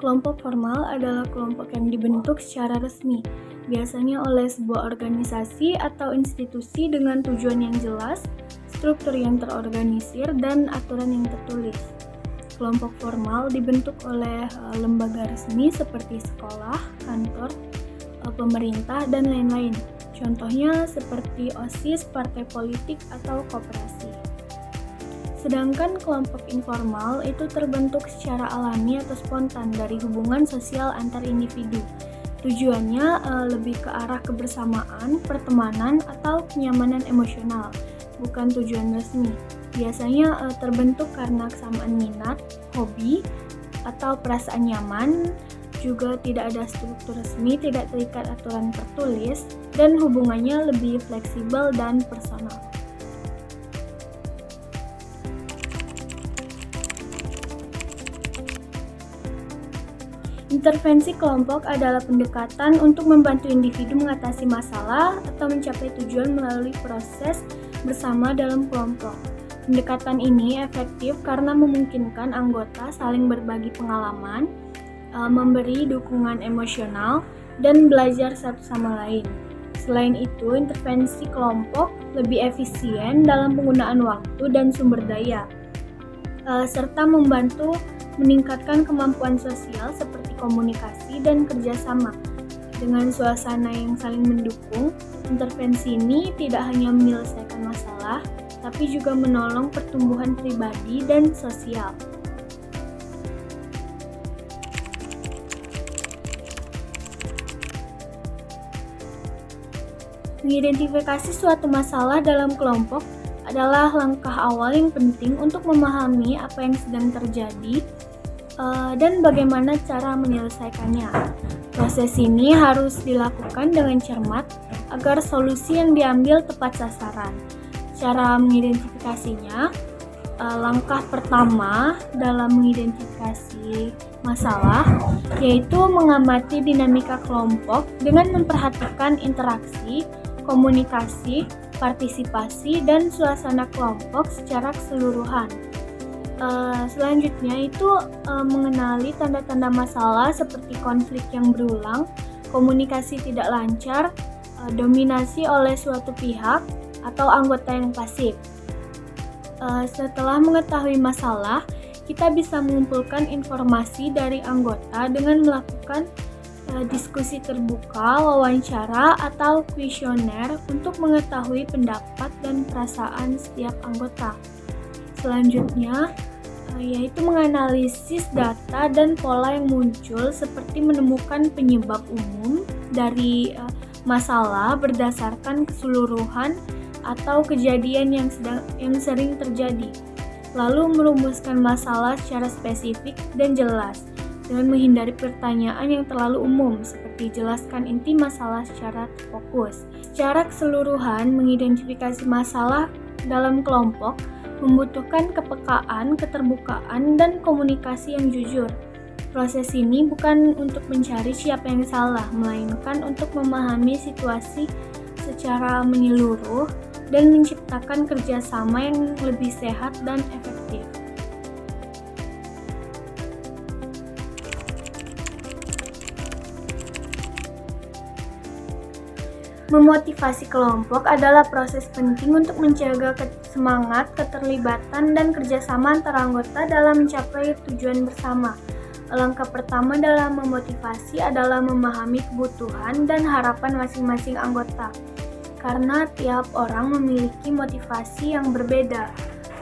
Kelompok formal adalah kelompok yang dibentuk secara resmi, biasanya oleh sebuah organisasi atau institusi dengan tujuan yang jelas, struktur yang terorganisir, dan aturan yang tertulis. Kelompok formal dibentuk oleh lembaga resmi seperti sekolah, kantor, pemerintah, dan lain-lain. Contohnya seperti OSIS, partai politik, atau koperasi. Sedangkan kelompok informal itu terbentuk secara alami atau spontan dari hubungan sosial antar individu. Tujuannya lebih ke arah kebersamaan, pertemanan, atau kenyamanan emosional, bukan tujuan resmi. Biasanya terbentuk karena kesamaan minat, hobi, atau perasaan nyaman, juga tidak ada struktur resmi, tidak terikat aturan tertulis, dan hubungannya lebih fleksibel dan personal. Intervensi kelompok adalah pendekatan untuk membantu individu mengatasi masalah atau mencapai tujuan melalui proses bersama dalam kelompok. Pendekatan ini efektif karena memungkinkan anggota saling berbagi pengalaman, memberi dukungan emosional, dan belajar satu sama lain. Selain itu, intervensi kelompok lebih efisien dalam penggunaan waktu dan sumber daya, serta membantu meningkatkan kemampuan sosial seperti komunikasi dan kerjasama. Dengan suasana yang saling mendukung, intervensi ini tidak hanya menyelesaikan masalah, tapi juga menolong pertumbuhan pribadi dan sosial. Mengidentifikasi suatu masalah dalam kelompok adalah langkah awal yang penting untuk memahami apa yang sedang terjadi dan bagaimana cara menyelesaikannya. Proses ini harus dilakukan dengan cermat agar solusi yang diambil tepat sasaran. Cara mengidentifikasinya, langkah pertama dalam mengidentifikasi masalah yaitu mengamati dinamika kelompok dengan memperhatikan interaksi, komunikasi, partisipasi, dan suasana kelompok secara keseluruhan. Selanjutnya itu mengenali tanda-tanda masalah seperti konflik yang berulang, komunikasi tidak lancar, dominasi oleh suatu pihak, atau anggota yang pasif. Setelah mengetahui masalah, kita bisa mengumpulkan informasi dari anggota dengan melakukan diskusi terbuka, wawancara, atau kuesioner untuk mengetahui pendapat dan perasaan setiap anggota. Selanjutnya, yaitu menganalisis data dan pola yang muncul seperti menemukan penyebab umum dari masalah berdasarkan keseluruhan atau kejadian yang sering terjadi, lalu merumuskan masalah secara spesifik dan jelas dengan menghindari pertanyaan yang terlalu umum seperti jelaskan inti masalah secara terfokus. Secara keseluruhan, mengidentifikasi masalah dalam kelompok membutuhkan kepekaan, keterbukaan, dan komunikasi yang jujur. Proses ini bukan untuk mencari siapa yang salah, melainkan untuk memahami situasi secara menyeluruh dan menciptakan kerjasama yang lebih sehat dan efektif. Memotivasi kelompok adalah proses penting untuk menjaga semangat, keterlibatan, dan kerjasama antara anggota dalam mencapai tujuan bersama. Langkah pertama dalam memotivasi adalah memahami kebutuhan dan harapan masing-masing anggota, karena tiap orang memiliki motivasi yang berbeda.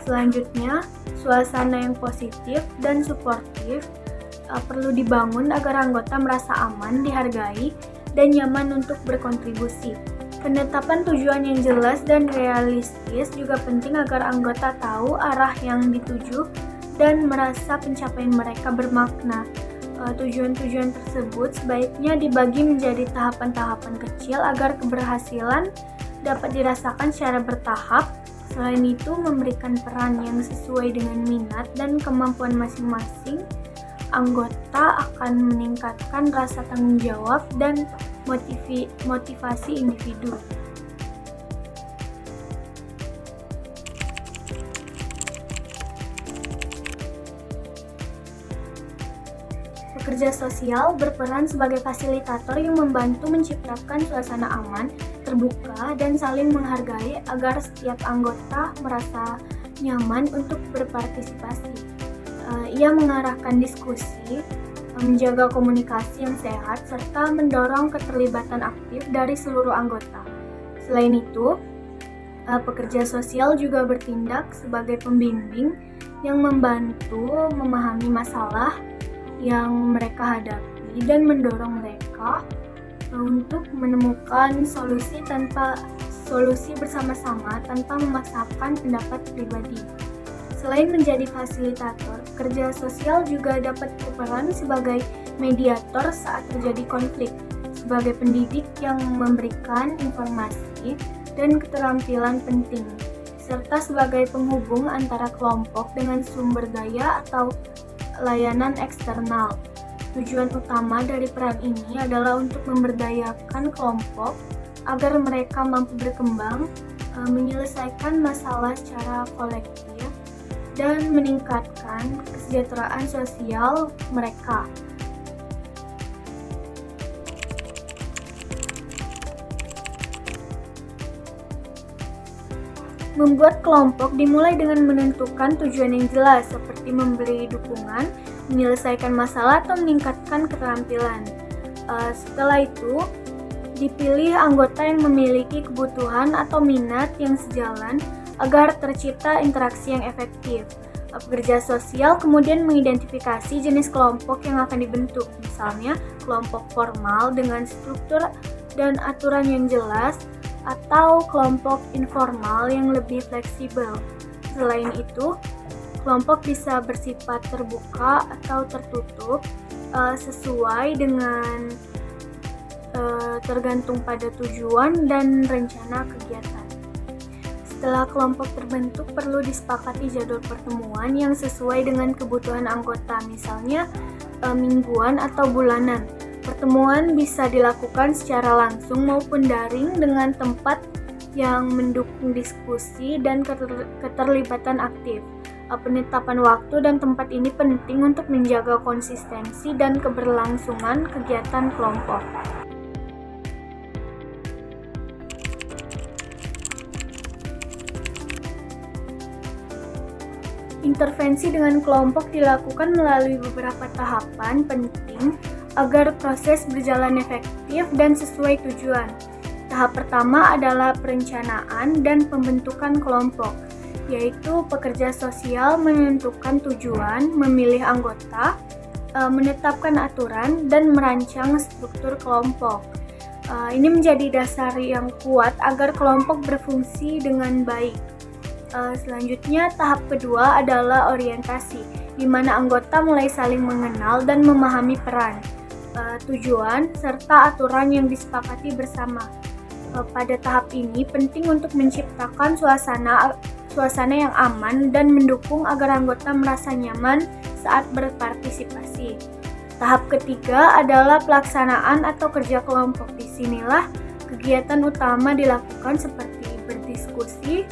Selanjutnya, suasana yang positif dan suportif perlu dibangun agar anggota merasa aman, dihargai, dan nyaman untuk berkontribusi. Penetapan tujuan yang jelas dan realistis juga penting agar anggota tahu arah yang dituju dan merasa pencapaian mereka bermakna. Tujuan-tujuan tersebut sebaiknya dibagi menjadi tahapan-tahapan kecil agar keberhasilan dapat dirasakan secara bertahap. Selain itu, memberikan peran yang sesuai dengan minat dan kemampuan masing-masing anggota akan meningkatkan rasa tanggung jawab dan motivasi individu. Pekerja sosial berperan sebagai fasilitator yang membantu menciptakan suasana aman, terbuka, dan saling menghargai agar setiap anggota merasa nyaman untuk berpartisipasi. Ia mengarahkan diskusi, menjaga komunikasi yang sehat, serta mendorong keterlibatan aktif dari seluruh anggota. Selain itu, pekerja sosial juga bertindak sebagai pembimbing yang membantu memahami masalah yang mereka hadapi dan mendorong mereka untuk menemukan solusi bersama-sama tanpa memaksakan pendapat pribadi. Selain menjadi fasilitator, pekerja sosial juga dapat berperan sebagai mediator saat terjadi konflik, sebagai pendidik yang memberikan informasi dan keterampilan penting, serta sebagai penghubung antara kelompok dengan sumber daya atau layanan eksternal. Tujuan utama dari peran ini adalah untuk memberdayakan kelompok agar mereka mampu berkembang, menyelesaikan masalah secara kolektif, dan meningkatkan kesejahteraan sosial mereka. Membuat kelompok dimulai dengan menentukan tujuan yang jelas, seperti memberi dukungan, menyelesaikan masalah, atau meningkatkan keterampilan. Setelah itu, dipilih anggota yang memiliki kebutuhan atau minat yang sejalan agar tercipta interaksi yang efektif. Pekerja sosial kemudian mengidentifikasi jenis kelompok yang akan dibentuk, misalnya kelompok formal dengan struktur dan aturan yang jelas, atau kelompok informal yang lebih fleksibel. Selain itu, kelompok bisa bersifat terbuka atau tertutup, sesuai dengan tergantung pada tujuan dan rencana kegiatan. Setelah kelompok terbentuk, perlu disepakati jadwal pertemuan yang sesuai dengan kebutuhan anggota, misalnya mingguan atau bulanan. Pertemuan bisa dilakukan secara langsung maupun daring dengan tempat yang mendukung diskusi dan keterlibatan aktif. Penetapan waktu dan tempat ini penting untuk menjaga konsistensi dan keberlangsungan kegiatan kelompok. Intervensi dengan kelompok dilakukan melalui beberapa tahapan penting agar proses berjalan efektif dan sesuai tujuan. Tahap pertama adalah perencanaan dan pembentukan kelompok, yaitu pekerja sosial menentukan tujuan, memilih anggota, menetapkan aturan, dan merancang struktur kelompok. Ini menjadi dasar yang kuat agar kelompok berfungsi dengan baik. Selanjutnya, tahap kedua adalah orientasi, di mana anggota mulai saling mengenal dan memahami peran, tujuan, serta aturan yang disepakati bersama. Pada tahap ini penting untuk menciptakan suasana yang aman dan mendukung agar anggota merasa nyaman saat berpartisipasi. Tahap ketiga adalah pelaksanaan atau kerja kelompok. Disinilah kegiatan utama dilakukan seperti berdiskusi,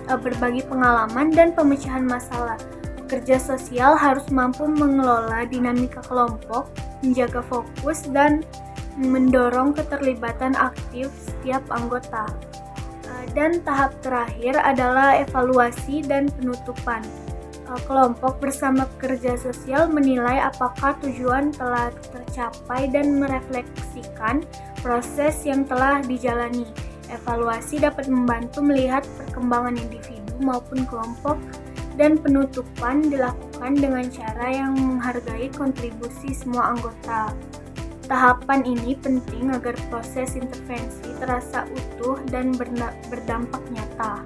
berbagi pengalaman, dan pemecahan masalah. Pekerja sosial harus mampu mengelola dinamika kelompok, menjaga fokus, dan mendorong keterlibatan aktif setiap anggota. Dan tahap terakhir adalah evaluasi dan penutupan. Kelompok bersama pekerja sosial menilai apakah tujuan telah tercapai dan merefleksikan proses yang telah dijalani. Evaluasi dapat membantu melihat perkembangan individu maupun kelompok, dan penutupan dilakukan dengan cara yang menghargai kontribusi semua anggota. Tahapan ini penting agar proses intervensi terasa utuh dan berdampak nyata.